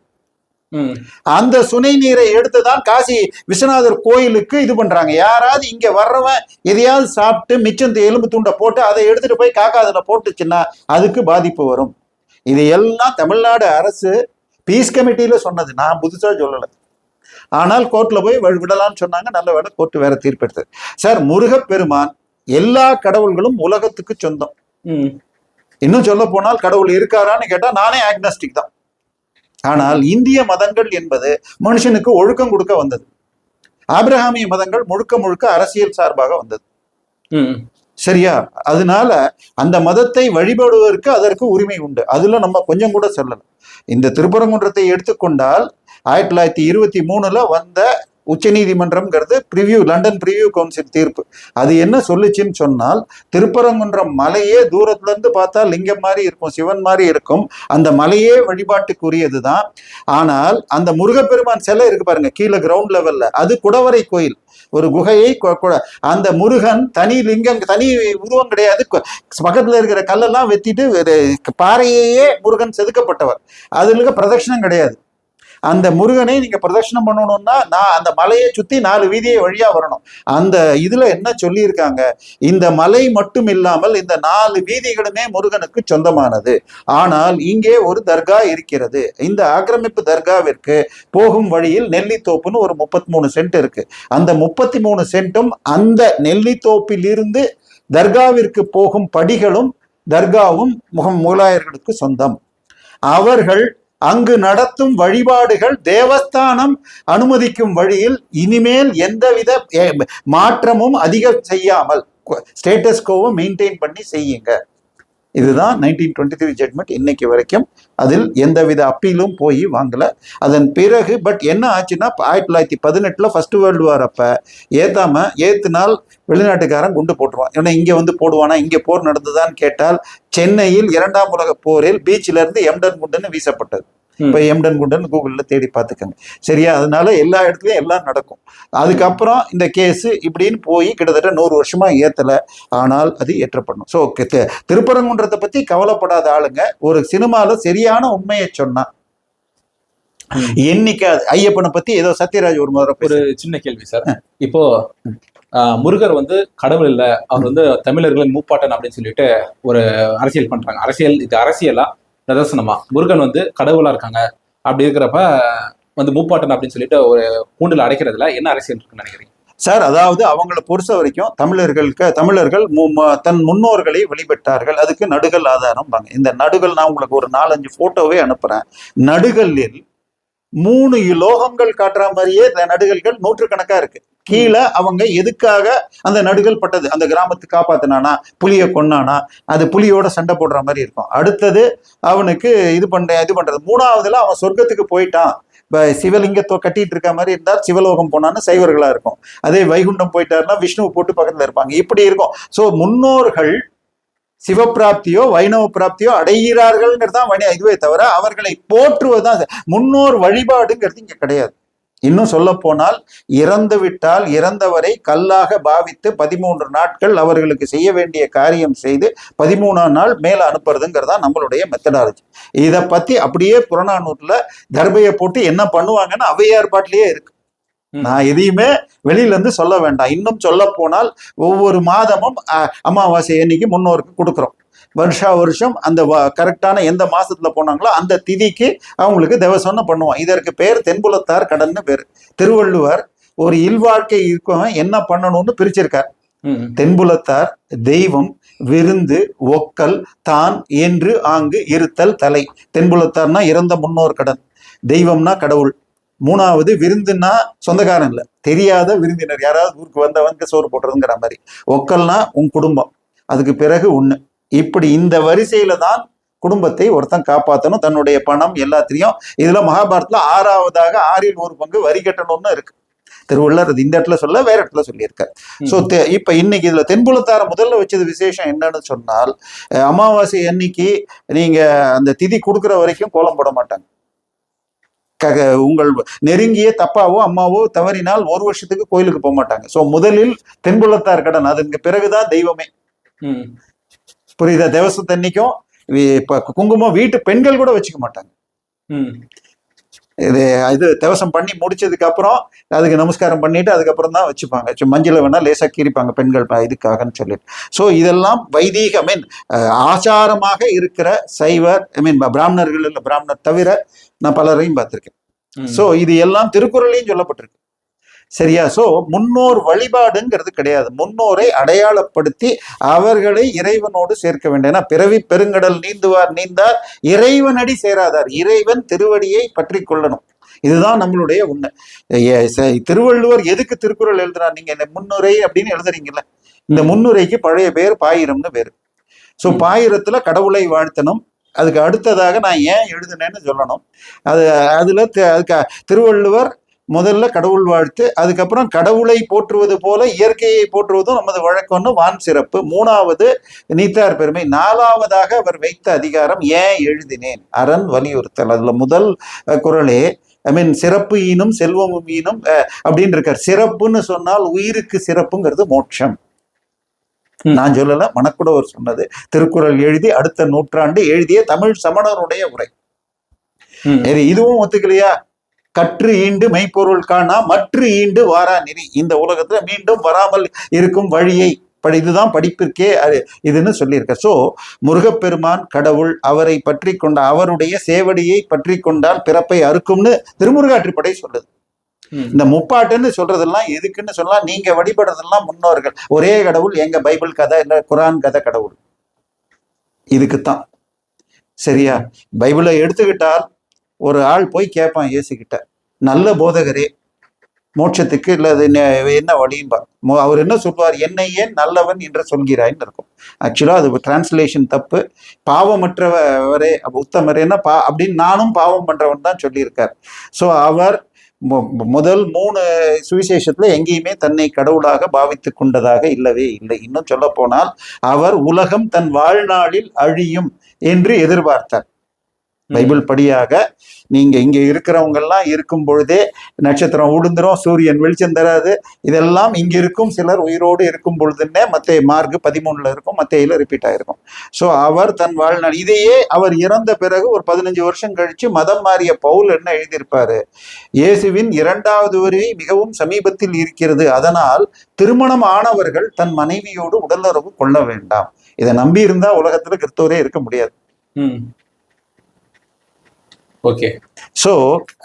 அந்த சுனை நீரை எடுத்துதான் காசி விஸ்வநாதர் கோயிலுக்கு இது பண்றாங்க. யாராவது இங்க வர்றவன் எதையாவது சாப்பிட்டு மிச்சம் எலும்பு துண்டை போட்டு அதை எடுத்துட்டு போய் காக்காதுல போட்டுச்சுன்னா அதுக்கு பாதிப்பு வரும். இது எல்லாம் தமிழ்நாடு அரசு பீஸ் கமிட்டியில சொன்னது, நான் புதுசா சொல்லல. ஆனால் கோர்ட்ல போய் விடலாம்னு சொன்னாங்க. நல்ல வேலை கோர்ட் வேற தீர்ப்பெடுத்தது. சார், முருகப்பெருமான் எல்லா கடவுள்களும் உலகத்துக்கு சொந்தம். இன்னும் சொல்ல போனால் கடவுள் இருக்காரான்னு கேட்டா நானே ஆக்னாஸ்டிக் தான். ஆனால் இந்திய மதங்கள் என்பது மனுஷனுக்கு ஒழுக்கம் கொடுக்க வந்தது. ஆபிரகாமிய மதங்கள் முழுக்க முழுக்க அரசியல் சார்பாக வந்தது. சரியா? அதனால அந்த மதத்தை வழிபடுவதற்கு அதற்கு உரிமை உண்டு. அதுல நம்ம கொஞ்சம் கூட சொல்லல. இந்த திருப்பரங்குன்றத்தை எடுத்துக்கொண்டால் 1923 வந்த உச்சநீதிமன்றம்ங்கிறது பிரிவியூ லண்டன் பிரிவியூ கவுன்சில் தீர்ப்பு. அது என்ன சொல்லுச்சுன்னு சொன்னால், திருப்பரங்குன்றம் மலையே தூரத்துல இருந்து பார்த்தா லிங்கம் மாதிரி இருக்கும், சிவன் மாதிரி இருக்கும், அந்த மலையே வழிபாட்டுக்குரியது தான். ஆனால் அந்த முருகப்பெருமான் சிலை இருக்கு பாருங்க கீழே கிரவுண்ட் லெவல்ல, அது குடவரை கோயில், ஒரு குகையை அந்த முருகன் தனி லிங்கம், தனி உருவம் கிடையாது. பக்கத்துல இருக்கிற கல்லெல்லாம் வெத்திட்டு பாறையே முருகன் செதுக்கப்பட்டவர். அதுல பிரதட்சணம் கிடையாது. அந்த முருகனை நீங்க பிரதட்சணம் பண்ணணும்னா நான் அந்த மலையை சுத்தி 4 வீதியை வழியா வரணும். அந்த இதுல என்ன சொல்லியிருக்காங்க, இந்த மலை மட்டும் இல்லாமல் இந்த 4 வீதிகளுமே முருகனுக்கு சொந்தமானது. ஆனால் இங்கே ஒரு தர்கா இருக்கிறது. இந்த ஆக்கிரமிப்பு தர்காவிற்கு போகும் வழியில் நெல்லித்தோப்புன்னு ஒரு 33 சென்ட் இருக்கு. அந்த 33 சென்ட்டும் அந்த நெல்லித்தோப்பிலிருந்து தர்காவிற்கு போகும் படிகளும் தர்காவும் முகலாயர்களுக்கு சொந்தம். அவர்கள் அங்கு நடத்தும் வழிபாடுகள் தேவஸ்தானம் அனுமதிக்கும் வழியில் இனிமேல் எந்தவித மாற்றமும் அதிகம் செய்யாமல் ஸ்டேட்டஸ் கோவை மெயின்டைன் பண்ணி செய்யுங்க. இதுதான் 1923 ஜட்மெண்ட். இன்னைக்கு வரைக்கும் அதில் எந்தவித அப்பீலும் போய் வாங்கல. அதன் பிறகு பட் என்ன ஆச்சுன்னா 1918 ஃபர்ஸ்ட் வேர்ல்டு வார் அப்ப ஏத்துனால் வெளிநாட்டுக்காரன் குண்டு போட்டுருவான். ஏன்னா இங்க வந்து போடுவானா, இங்க போர் நடந்ததான்னு கேட்டால் சென்னையில் 2ஆம் உலக போரில் பீச்சில இருந்து எம்டன் குண்டுன்னு வீசப்பட்டது. இப்ப எம்டன் குண்டுன்னு கூகுள்ல தேடி பார்த்துக்கங்க. சரியா? அதனால எல்லா இடத்துலயும் எல்லாம் நடக்கும். அதுக்கப்புறம் இந்த கேஸ் இப்படின்னு போய் கிட்டத்தட்ட 100 வருஷமா ஏத்தல. ஆனால் அது ஏற்றப்படணும். ஸோ திருப்பரங்குன்றத்தை பத்தி கவலைப்படாத ஆளுங்க ஒரு சினிமால சரியான உண்மையை சொன்னா என்னைக்கு ஐயப்பனை பத்தி ஏதோ சத்யராஜ் ஒரு சின்ன கேள்வி சார். இப்போ முருகர் வந்து கடவுள் இல்ல, அவர் வந்து தமிழர்களின் மூப்பாட்டன் அப்படின்னு சொல்லிட்டு ஒரு அரசியல் பண்றாங்க. இது அரசியலா நிதர்சனமா முருகன் வந்து கடவுளா இருக்காங்க அப்படி இருக்கிறப்ப வந்து மூப்பாட்டன் அப்படின்னு சொல்லிட்டு ஒரு கூண்டில் அடைக்கிறதுல என்ன அரசியல் இருக்குன்னு நினைக்கிறீங்க சார்? அதாவது அவங்களை பொறுத்த வரைக்கும் தமிழர்கள் தன் முன்னோர்களை வழிபட்டார்கள். அதுக்கு நடுகள் ஆதாரம் பாங்க. இந்த நடுகள் நான் உங்களுக்கு ஒரு 4-5 போட்டோவே அனுப்புறேன். நடுகளில் 3 லோகங்கள் காட்டுற மாதிரியே நடுகள்கள் நூற்றுக்கணக்கா இருக்கு. கீழே அவங்க எதுக்காக அந்த நடுகள் பட்டது, அந்த கிராமத்தை காப்பாத்தினானா, புலியை கொன்னானா, அது புலியோட சண்டை போடுற மாதிரி இருக்கும். அடுத்தது அவனுக்கு இது பண்றது. 3ஆவதுல அவன் சொர்க்கத்துக்கு போயிட்டான், சிவலிங்கத்தை கட்டிட்டு இருக்க மாதிரி இருந்தால் சிவலோகம் போனான்னு சைவர்களா இருக்கும். அதே வைகுண்டம் போயிட்டாருன்னா விஷ்ணுவை போட்டு பக்கத்துல இருப்பாங்க. இப்படி இருக்கும். ஸோ முன்னோர்கள் சிவப்பிராப்தியோ வைணவ பிராப்தியோ அடைகிறார்கள்ங்கிறது இதுவே தவிர அவர்களை போற்றுவதுதான் முன்னோர் வழிபாடுங்கிறது இங்க கிடையாது. இன்னும் சொல்ல போனால் இறந்து விட்டால் இறந்தவரை கல்லாக பாவித்து 13 நாட்கள் அவர்களுக்கு செய்ய வேண்டிய காரியம் செய்து 13ஆம் நாள் மேல அனுப்புறதுங்கிறதா நம்மளுடைய மெத்தடாலஜி. இதை பத்தி அப்படியே புறநானூற்றுல தர்பையை போட்டு என்ன பண்ணுவாங்கன்னு ஔவையார் பாட்டிலேயே இருக்கு. நான் எதையுமே வெளியில இருந்து சொல்ல வேண்டாம். இன்னும் சொல்ல போனால் ஒவ்வொரு மாதமும் அமாவாசை அன்னைக்கு முன்னோருக்கு கொடுக்குறோம். வருஷம் அந்த கரெக்டான எந்த மாசத்துல போனாங்களோ அந்த திதிக்கு அவங்களுக்கு தேவசம்னு பண்ணுவோம். இதற்கு பேர் தென்புலத்தார் கடன்னு பேர். திருவள்ளுவர் ஒரு இல்வாழ்க்கை இருக்கவன் என்ன பண்ணணும்னு பிரிச்சிருக்கார். தென்புலத்தார் தெய்வம், விருந்து, ஒக்கல், தான் என்று ஆங்கு இருத்தல் தலை. தென்புலத்தார்னா இறந்த முன்னோர் கடன், தெய்வம்னா கடவுள், 3ஆவது விருந்துன்னா சொந்தக்காரன் இல்ல, தெரியாத விருந்தினர், யாராவது ஊருக்கு வந்தவங்க சோறு போடுறதுங்கிற மாதிரி. ஒக்கல்னா உன் குடும்பம், அதுக்கு பிறகு ஒண்ணு. இப்படி இந்த வரிசையில தான் குடும்பத்தை ஒருத்தன் காப்பாற்றணும், தன்னுடைய பணம் எல்லாத்திலையும். இதுல மகாபாரதத்துல 6ஆவதாக 1/6 பங்கு வரி கட்டணும்னு இருக்கு. திருவள்ளுவர் இந்த இடத்துல சொல்ல, வேற இடத்துல சொல்லியிருக்காரு. ஸோ இப்ப இன்னைக்கு இதுல தென்புலத்தார முதல்ல வச்சது விசேஷம் என்னன்னு சொன்னால், அமாவாசை அன்னைக்கு நீங்க அந்த திதி கொடுக்குற வரைக்கும் கோலம் போட மாட்டாங்க. உங்கள் நெருங்கிய தப்பாவோ அம்மாவோ தவறினால் 1 வருஷத்துக்கு கோயிலுக்கு போக மாட்டாங்க. ஸோ முதலில் தென்புலத்தார் கடன், அதுக்கு பிறகுதான் தெய்வமே. புரியுதா? தேவசத்தன்னைக்கும் இப்ப குங்குமம் வீட்டு பெண்கள் கூட வச்சுக்க மாட்டாங்க. இது தேவசம் பண்ணி முடிச்சதுக்கு அப்புறம் அதுக்கு நமஸ்காரம் பண்ணிட்டு அதுக்கப்புறம் தான் வச்சுப்பாங்க. மஞ்சளை வேணா லேசா கீறிப்பாங்க பெண்கள் இதுக்காகன்னு சொல்லிட்டு. ஸோ இதெல்லாம் வைதீக ஆச்சாரமாக இருக்கிற சைவர் பிராமணர்கள் இல்லை, பிராமணர் தவிர நான் பலரையும் பார்த்திருக்கேன். ஸோ இது எல்லாம் திருக்குறளையும் சொல்லப்பட்டிருக்கு. சரியா? சோ முன்னோர் வழிபாடுங்கிறது கிடையாது. முன்னோரை அடையாளப்படுத்தி அவர்களை இறைவனோடு சேர்க்க வேண்டும். ஏன்னா பிறவி பெருங்கடல் நீந்தார் இறைவனடி சேராதார். இறைவன் திருவடியை பற்றி கொள்ளணும். இதுதான் நம்மளுடைய உண்மை. திருவள்ளுவர் எதுக்கு திருக்குறள் எழுதுறார்? நீங்க இந்த முன்னுரை அப்படின்னு எழுதுறீங்கல்ல, இந்த முன்னுரைக்கு பழைய பேர் பாயிரம்னு பேரு. ஸோ பாயிரத்துல கடவுளை வாழ்த்தணும். அதுக்கு அடுத்ததாக நான் ஏன் எழுதுனேன்னு சொல்லணும். அதுல அதுக்கு திருவள்ளுவர் முதல்ல கடவுள் வாழ்த்து, அதுக்கப்புறம் கடவுளை போற்றுவது போல இயற்கையை போற்றுவதும் நமது வழக்கம்னு வான் சிறப்பு. மூணாவது நீத்தார் பெருமை. நாலாவதாக அவர் வைத்த அதிகாரம் ஏன் எழுதினேன், அரண் வலியுறுத்தல். அதுல முதல் குறளே சிறப்பு ஈனும் செல்வமும் ஈனும் அப்படின்னு இருக்கார். சிறப்புன்னு சொன்னால் உயிருக்கு சிறப்புங்கிறது மோட்சம். நான் சொல்லல, மணக்குடவர் சொன்னது. திருக்குறள் எழுதி அடுத்த நூற்றாண்டு எழுதிய தமிழ் சமணருடைய உரை. இதுவும் ஒத்துக்கலையா? கற்று ஈண்டு மெய்ப்பொருள் காணா மற்று ஈண்டு வாரா நெறி. இந்த உலகத்துல மீண்டும் வராமல் இருக்கும் வழியை இதுதான் படிப்பிற்கே இதுன்னு சொல்லியிருக்க. சோ முருகப்பெருமான் கடவுள், அவரை பற்றி கொண்ட அவருடைய சேவடியை பற்றி கொண்டால் பிறப்பை அறுக்கும்னு திருமுருகாற்றுப்படை சொல்லுது. இந்த முப்பாட்டுன்னு சொல்றதெல்லாம் எதுக்குன்னு சொல்லலாம், நீங்க வழிபடுறதெல்லாம் முன்னோர்கள். ஒரே கடவுள், எங்க பைபிள் கதை இல்ல குரான் கதை கடவுள், இதுக்குத்தான். சரியா? பைபிளை எடுத்துக்கிட்டால் ஒரு ஆள் போய் கேட்பான் இயேசுகிட்ட, நல்ல போதகரே மோட்சத்துக்கு இல்லை அது என்ன வழியும்பா. அவர் என்ன சொல்வார், என்னை ஏன் நல்லவன் என்று சொல்கிறாய்ன்னு இருக்கும். ஆக்சுவலா அது டிரான்ஸ்லேஷன் தப்பு. பாவமற்றவரே உத்தமரேன்னா அப்படின்னு நானும் பாவம் பண்றவன் தான் சொல்லியிருக்கார். ஸோ அவர் முதல் 3 சுவிசேஷத்துல எங்கேயுமே தன்னை கடவுளாக பாவித்து கொண்டதாக இல்லவே இல்லை. இன்னும் சொல்ல போனால் அவர் உலகம் தன் வாழ்நாளில் அழியும் என்று எதிர்பார்த்தார். பைபிள் படியாக நீங்க இங்க இருக்கிறவங்க எல்லாம் இருக்கும் பொழுதே நட்சத்திரம் உளுந்துரும், சூரியன் வெளிச்சம் தராது, இதெல்லாம் இங்க இருக்கும் சிலர் உயிரோடு இருக்கும் பொழுதுன்னே மத்தேயு மார்க் 13 இருக்கும், மத்தேயுல ரிப்பீட் ஆயிருக்கும். ஸோ அவர் தன் வாழ்நாள் இதையே அவர் இறந்த பிறகு ஒரு 15 வருஷம் கழிச்சு மதம் மாறிய பவுல் என்ன எழுதியிருப்பாரு, இயேசுவின் 2வது வருகை மிகவும் சமீபத்தில் இருக்கிறது, அதனால் திருமணம் ஆனவர்கள் தன் மனைவியோடு உடலுறவு கொள்ள வேண்டாம். இதை நம்பி இருந்தா உலகத்துல கிறிஸ்தவரே இருக்க முடியாது. ஓகே. சோ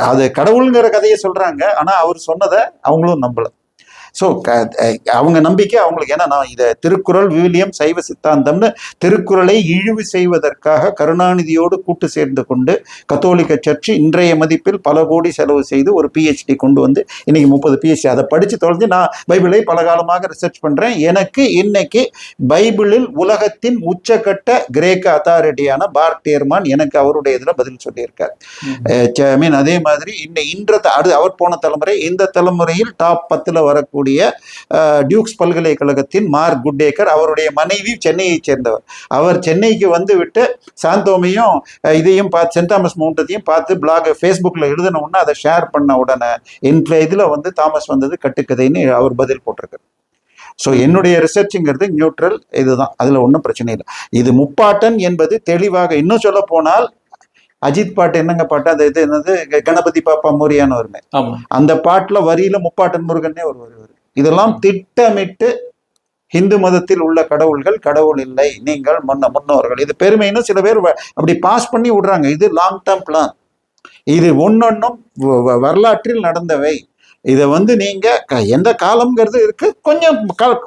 அது கடவுளுங்கிற கதையை சொல்றாங்க, ஆனா அவர் சொன்னதை அவங்களும் நம்பல. ஸோ அவங்க நம்பிக்கை அவங்களுக்கு. ஏன்னா நான் இதை திருக்குறள் விவிலியம் சைவ சித்தாந்தம்னு திருக்குறளை இழிவு செய்வதற்காக கருணாநிதியோடு கூட்டு சேர்ந்து கொண்டு கத்தோலிக்க சர்ச்சு இன்றைய மதிப்பில் பல கோடி செலவு செய்து ஒரு PhD கொண்டு வந்து இன்னைக்கு 30 PhD அதை படித்து தொலைஞ்சு நான் பைபிளை பல காலமாக ரிசர்ச் பண்றேன். எனக்கு இன்னைக்கு பைபிளில் உலகத்தின் உச்சக்கட்ட கிரேக்க அத்தாரிட்டியான பார்த்தேர்மான் எனக்கு அவருடைய இதில் பதில் சொல்லியிருக்கார். அதே மாதிரி அவர் போன தலைமுறை, இந்த தலைமுறையில் டாப் 10 வரக்கூடிய டியூக்ஸ் பல்கலைக்கழகத்தின் மார்க் குட்டேக்கர், அவருடைய மனைவி சென்னையை சேர்ந்தவர். அவர் சென்னைக்கு வந்து விட்டு சாந்தோமையும் இதையும் பார்த்து சென்ட் தாமஸ் மவுண்டத்தையும் பார்த்து பிளாக் ஃபேஸ்புக்கில் எழுதின உடனே அதை ஷேர் பண்ண உடனே இதில் வந்து தாமஸ் வந்தது கட்டுக்கதைன்னு அவர் பதில் போட்டிருக்காரு. ஸோ என்னுடைய ரிசர்ச்சுங்கிறது நியூட்ரல், இதுதான், அதில் ஒன்றும் பிரச்சனை இல்லை. இது முப்பாட்டன் என்பது தெளிவாக, இன்னும் சொல்ல போனால் அஜித் பாட்டு என்னங்க பாட்டு, அது இது என்னது கணபதி பாப்பா மோரியான்னு வருமே, அந்த பாட்டுல வரியில முப்பாட்டன் முருகனே ஒரு வரி வரும். இதெல்லாம் திட்டமிட்டு இந்து மதத்தில் உள்ள கடவுள்கள் கடவுள் இல்லை, நீங்கள் முன்னோர்கள், இது பெருமைன்னு சில பேர் அப்படி பாஸ் பண்ணி விடுறாங்க. இது லாங் டேர்ம் பிளான். இது ஒன்னொன்னும் வரலாற்றில் நடந்தவை. இதை வந்து நீங்க எந்த காலம்ங்கிறது இருக்கு, கொஞ்சம்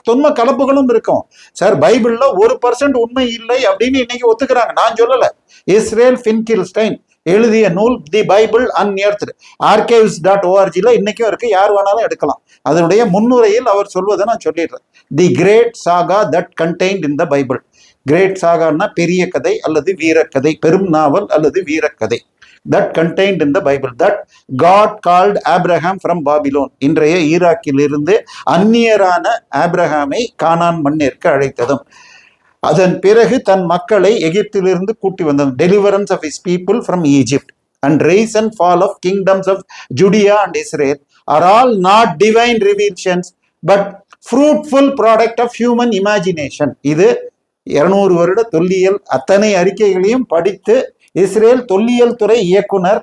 தொன்ம கலப்புகளும் இருக்கும். சார் பைபிள்ல 1% உண்மை இல்லை அப்படின்னு இன்னைக்கு ஒத்துக்கிறாங்க, நான் சொல்லல. இஸ்ரேல் ஃபின்கில்ஸ்டைன் எழுதிய நூல் தி பைபிள் அன்எர்த்ட் archives.org இன்னைக்கும் இருக்கு, யார் வேணாலும் எடுக்கலாம். அதனுடைய முன்னுரையில் அவர் சொல்வதை நான் சொல்லிடுறேன். The great saga that contained in the Bible. Great சாகான்னா பெரிய கதை அல்லது வீரக்கதை, பெரும் நாவல் அல்லது வீரக்கதை. that contained in the Bible, that God called Abraham from Babylon. இன்றைய ஈராக்கிலிருந்து அந்நியரான ஆப்ரஹாமை கானான் மண்ணிற்கு அழைத்ததும், அதன் பிறகு தன் மக்களை எகிப்திலிருந்து கூட்டி வந்ததும், deliverance of his people from Egypt and rise and fall of kingdoms of Judea and Israel are all not divine revelations but fruitful product of human imagination. இது 200 வருட தொல்லியல் அத்தனை அறிக்கைகளையும் படித்து இஸ்ரேல் தொல்லியல் துறை இயக்குனர்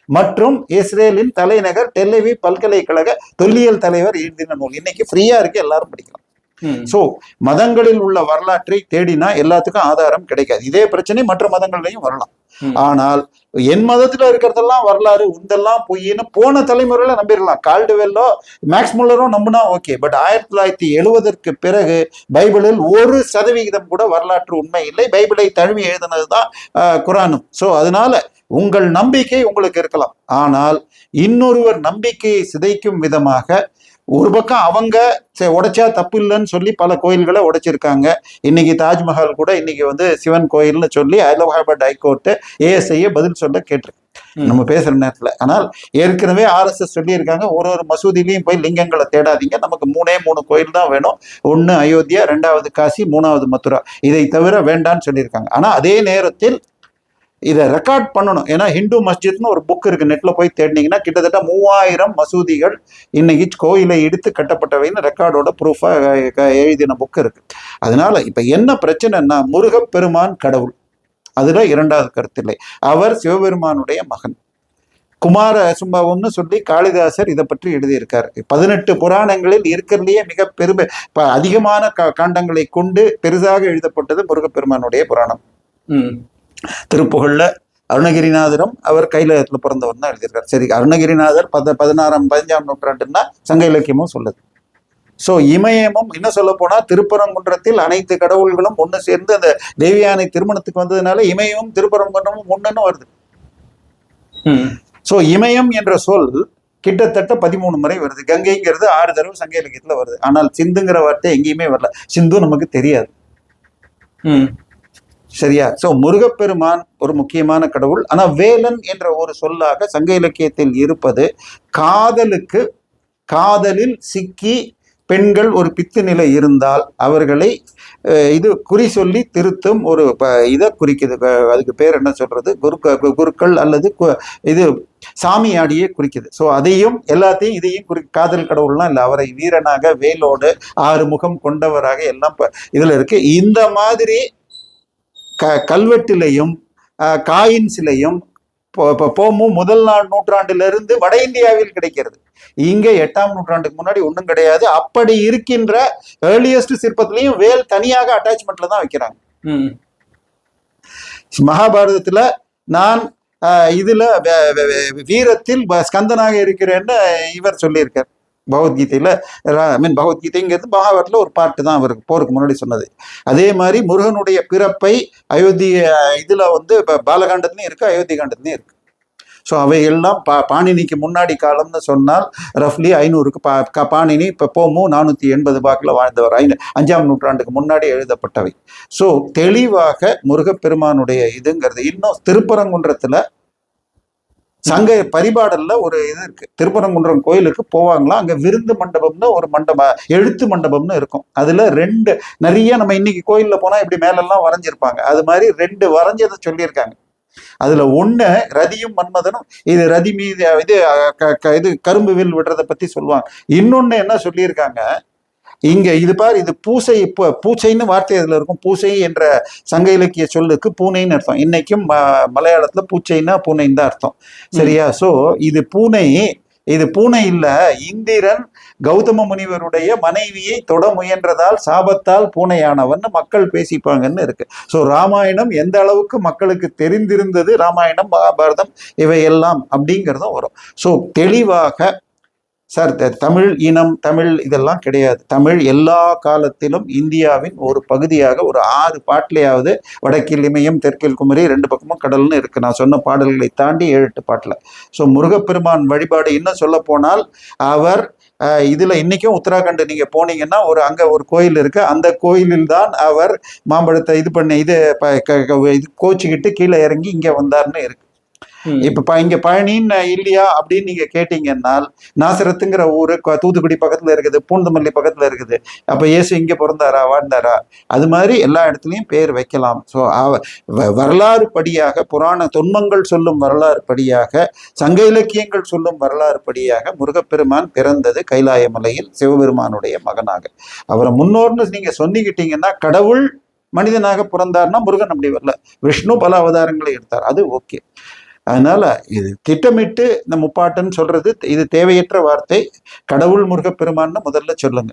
மற்றும் இஸ்ரேலின் தலைநகர் டெல்-அவிவ் பல்கலைக்கழக தொல்லியல் தலைவர் எழுதின நூல். இன்னைக்கு ஃப்ரீயா இருக்கு, எல்லாரும் படிக்கலாம். சோ மதங்களில் உள்ள வரலாற்றை தேடினா எல்லாத்துக்கும் ஆதாரம் கிடைக்காது. இதே பிரச்சனை மற்ற மதங்கள்லையும் வரலாம். ஆனால் என் மதத்துல இருக்கிறதெல்லாம் வரலாறு உந்தெல்லாம் பொய்ன்னு போன தலைமுறையில நம்பிடலாம். கால்டுவெல்லோ மேக்ஸ் முல்லரோ நம்பினா ஓகே. பட் 1970 பிறகு பைபிளில் 1% கூட வரலாற்று உண்மை இல்லை. பைபிளை தழுவி எழுதினதுதான் குரானும். ஸோ அதனால உங்கள் நம்பிக்கை உங்களுக்கு இருக்கலாம், ஆனால் இன்னொருவர் நம்பிக்கையை சிதைக்கும் விதமாக ஒரு பக்கம் அவங்க உடைச்சா தப்பு இல்லைன்னு சொல்லி பல கோயில்களை உடைச்சிருக்காங்க. இன்னைக்கு தாஜ்மஹால் கூட இன்னைக்கு வந்து சிவன் கோயில்னு சொல்லி அலகாபாத் ஹைகோர்ட்டு ஏஎஸ்ஐய பதில் சொல்ல கேட்டிருக்கு நம்ம பேசுற நேரத்துல. ஆனால் ஏற்கனவே RSS சொல்லியிருக்காங்க, ஒரு ஒரு மசூதியிலையும் போய் லிங்கங்களை தேடாதீங்க, நமக்கு 3 கோயில் தான் வேணும். 1 அயோத்தியா, 2வது காசி, 3வது மதுரா, இதை தவிர வேண்டான்னு சொல்லியிருக்காங்க. ஆனா அதே நேரத்தில் இதை ரெக்கார்ட் பண்ணணும். ஏன்னா ஹிந்து மஸ்ஜித்னு ஒரு புக் இருக்கு, நெட்ல போய் தேடினீங்கன்னா கிட்டத்தட்ட 3000 மசூதிகள் இன்னைக்கு கோயிலை இடித்து கட்டப்பட்டவைன்னு ரெக்கார்டோட ப்ரூஃபா எழுதின புக் இருக்கு. அதனால இப்ப என்ன பிரச்சனைன்னா, முருகப்பெருமான் கடவுள், அதுல 2வது கருத்தில்லை. அவர் சிவபெருமானுடைய மகன். குமார சம்பவம்னு சொல்லி காளிதாசர் இதை பற்றி எழுதியிருக்காரு. 18 புராணங்களில் இருக்கிறதுலேயே மிக அதிகமான காண்டங்களை கொண்டு பெரிதாக எழுதப்பட்டது முருகப்பெருமானுடைய புராணம். திருப்புகழ்ல அருணகிரிநாதரும் அவர் கைலாயத்துல பிறந்தவர் தான் எழுதியிருக்காரு. சரி, அருணகிரிநாதர் 15ஆம் நூற்றாண்டுன்னா சங்க இலக்கியமும் சொல்லுது. ஸோ இமயமும் இன்னும் சொல்ல போனா திருப்பரங்குன்றத்தில் அனைத்து கடவுள்களும் ஒன்று சேர்ந்து அந்த தேவியானை திருமணத்துக்கு வந்ததுனால இமயமும் திருப்பரங்குன்றமும் ஒன்றுன்னு வருது. ஸோ இமயம் என்ற சொல் கிட்டத்தட்ட 13 முறை வருது. கங்கைங்கிறது 6 தடவை சங்க இலக்கியத்துல வருது. ஆனால் சிந்துங்கிற வார்த்தை எங்கேயுமே வரல. சிந்து நமக்கு தெரியாது. சரியா? சோ முருகப்பெருமான் ஒரு முக்கியமான கடவுள். ஆனா வேலன் என்ற ஒரு சொல்லாக சங்க இலக்கியத்தில் இருப்பது காதலில் சிக்கி பெண்கள் ஒரு பித்து நிலை இருந்தால் அவர்களை இது குறி சொல்லி திருத்தும் ஒரு இதை குறிக்குது. அதுக்கு பேர் என்ன சொல்றது, குருக்கள் அல்லது இது சாமியாடியே குறிக்குது. ஸோ அதையும் எல்லாத்தையும் இதையும் காதல் கடவுள்லாம் இல்லை, அவரை வீரனாக வேலோடு 6 முகம் கொண்டவராக எல்லாம் இதுல இருக்கு. இந்த மாதிரி கல்வெட்டிலையும் காயின் சிலையும் போமும் 1ஆம் நூற்றாண்டிலிருந்து வட இந்தியாவில் கிடைக்கிறது. இங்க 8ஆம் நூற்றாண்டுக்கு முன்னாடி ஒன்றும் கிடையாது. அப்படி இருக்கின்ற ஏர்லியஸ்ட் சிற்பத்திலையும் வேல் தனியாக அட்டாச்மெண்ட்ல தான் வைக்கிறாங்க. மகாபாரதத்துல நான் இதுல வீரத்தில் ஸ்கந்தனாக இருக்கிறேன்னு இவர் சொல்லியிருக்கார் பகவத்கீதையில. பகவத்கீதைங்கிறது மகாபாரத்தில் ஒரு பாட்டு தான் அவருக்கு போருக்கு முன்னாடி சொன்னது. அதே மாதிரி முருகனுடைய பிறப்பை அயோத்திய இதுல வந்து பாலகாண்டத்துலையும் இருக்கு, அயோத்தி காண்டத்துலையும் இருக்கு. ஸோ அவையெல்லாம் பாணினிக்கு முன்னாடி காலம்னு சொன்னால் ரஃப்லி 500க்கு பாணினி இப்போ போமு 480 வாக்கில் வாழ்ந்தவர், 5ஆம் நூற்றாண்டுக்கு முன்னாடி எழுதப்பட்டவை. ஸோ தெளிவாக முருகப்பெருமானுடைய இதுங்கிறது. இன்னும் திருப்பரங்குன்றத்துல சங்க பரிபாடல்ல ஒரு இது இருக்கு. திருப்பரங்குன்றம் கோயிலுக்கு போவாங்களாம், அங்க விருந்து மண்டபம்னு ஒரு மண்டபம், எழுத்து மண்டபம்னு இருக்கும். அதுல 2 நிறைய நம்ம இன்னைக்கு கோயில்ல போனா இப்படி மேலெல்லாம் வரைஞ்சிருப்பாங்க, அது மாதிரி 2 வரைஞ்சதை சொல்லியிருக்காங்க. அதுல 1 ரதியும் மன்மதனும், இது ரதி மீது இது கரும்பு வில் விடுறதை பத்தி சொல்லுவாங்க. இன்னொன்னு என்ன சொல்லியிருக்காங்க இங்க, இது பார், இது பூசை, பூச்சைன்னு வார்த்தை அதுல இருக்கும். பூசை என்ற சங்க இலக்கிய சொல்லுக்கு பூனைன்னு அர்த்தம். இன்னைக்கும் மலையாளத்துல பூச்சைன்னா பூனைன்னு தான் அர்த்தம். சரியா? சோ இது பூனை இல்ல, இந்திரன் கௌதம முனிவருடைய மனைவியை தொட முயன்றதால் சாபத்தால் பூனையானவன் மக்கள் பேசிப்பாங்கன்னு இருக்கு. ஸோ ராமாயணம் எந்த அளவுக்கு மக்களுக்கு தெரிந்திருந்தது, ராமாயணம் மகாபாரதம் இவையெல்லாம் அப்படிங்கிறதும் வரும். ஸோ தெளிவாக சார், தமிழ் இனம், தமிழ் இதெல்லாம் கிடையாது. தமிழ் எல்லா காலத்திலும் இந்தியாவின் ஒரு பகுதியாக ஒரு 6 பாட்டிலையாவது வடக்கில் இமயம், தெற்கில் குமரி, 2 பக்கமும் கடல்னு இருக்கு. நான் சொன்ன பாடல்களை தாண்டி 7-8 பாட்டில். ஸோ முருகப்பெருமான் வழிபாடு இன்னும் சொல்ல போனால் அவர் இதுல இன்னைக்கும் உத்தராகண்ட் நீங்க போனீங்கன்னா அங்க ஒரு கோயில் இருக்கு. அந்த கோயிலில் தான் அவர் மாம்பழத்தை இது பண்ணி இது கோச்சிக்கிட்டு கீழே இறங்கி இங்க வந்தார்னு இருக்கு. இப்ப இங்க பழனின்னு இல்லையா அப்படின்னு நீங்க கேட்டீங்கன்னா, நாசரத்துங்கிற ஊரு தூத்துக்குடி பக்கத்துல இருக்குது, பூந்தமல்லி பக்கத்துல இருக்குது. அப்ப இயேசு இங்க பிறந்தாரா, வாழ்ந்தாரா? அது மாதிரி எல்லா இடத்துலயும் பேர் வைக்கலாம். ஸோ வரலாறு படியாக, புராண தொன்மங்கள் சொல்லும் வரலாறு படியாக, சங்க இலக்கியங்கள் சொல்லும் வரலாறு படியாக முருகப்பெருமான் பிறந்தது கைலாய மலையில் சிவபெருமானுடைய மகனாக. அவரை முன்னோர்னு நீங்க சொன்னிக்கிட்டீங்கன்னா, கடவுள் மனிதனாக பிறந்தார்னா முருகன் அப்படி வரல, விஷ்ணு பல அவதாரங்களை எடுத்தார், அது ஓகே. அதனால இது திட்டமிட்டு இந்த முப்பாட்டுன்னு சொல்றது இது தேவையற்ற வார்த்தை. கடவுள் முருகப்பெருமான்னு முதல்ல சொல்லுங்க.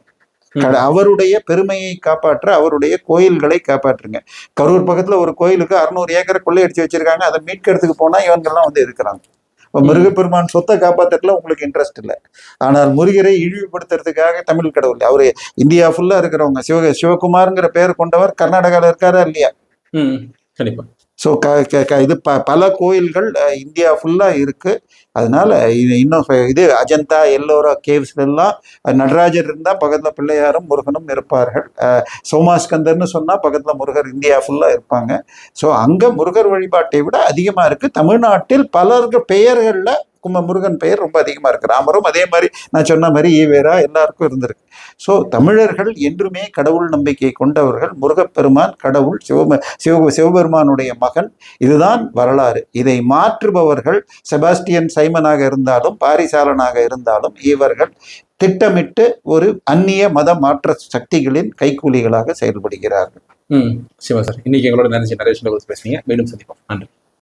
அவருடைய பெருமையை காப்பாற்ற அவருடைய கோயில்களை காப்பாற்றுங்க. கரூர் பக்கத்துல ஒரு கோயிலுக்கு 600 ஏக்கரை கொள்ளையடிச்சு வச்சிருக்காங்க. அதை மீட்கிறதுக்கு போனா இவங்கெல்லாம் வந்து இருக்கிறாங்க. இப்போ முருகப்பெருமான் சொத்தை காப்பாற்றுறதுல உங்களுக்கு இன்ட்ரெஸ்ட் இல்லை. ஆனால் முருகரை இழிவுபடுத்துறதுக்காக தமிழ் கடவுள், அவரு இந்தியா ஃபுல்லா இருக்கிறவங்க, சிவகுமார்ங்கிற பேர் கொண்டவர் கர்நாடகாவில் இருக்காரா இல்லையா? கண்டிப்பா. ஸோ இது பல கோயில்கள் இந்தியா ஃபுல்லாக இருக்குது. அதனால இது இன்னும் இது அஜந்தா எல்லோரா கேவ்ஸ்லாம் நடராஜர் இருந்தால் பக்கத்தில் பிள்ளையாரும் முருகனும் இருப்பார்கள். சோமாஸ்கந்தர்னு சொன்னால் பக்கத்தில் முருகர் இந்தியா ஃபுல்லாக இருப்பாங்க. ஸோ அங்கே முருகர் வழிபாட்டை விட அதிகமாக இருக்குது. தமிழ்நாட்டில் பலருக்கு பெயர்களில் முருகன் பெயர் ரொம்ப அதிகமாக இருக்குது. ராமரும் அதே மாதிரி நான் சொன்ன மாதிரி ஈவேரா எல்லாருக்கும் இருந்திருக்கு. ஸோ தமிழர்கள் என்றுமே கடவுள் நம்பிக்கை கொண்டவர்கள். முருகப்பெருமான் கடவுள், சிவபெருமானுடைய மகன். இதுதான் வரலாறு. இதை மாற்றுபவர்கள் செபாஸ்டியன் சைமனாக இருந்தாலும் பாரிசாலனாக இருந்தாலும் இவர்கள் திட்டமிட்டு ஒரு அந்நிய மத மாற்ற சக்திகளின் கைக்கூலிகளாக செயல்படுகிறார்கள். சிவா சார், இன்னைக்கு எங்களோட நிறைய விஷயங்கள் பேசுறீங்க. மீண்டும் சந்திப்போம். நன்றி.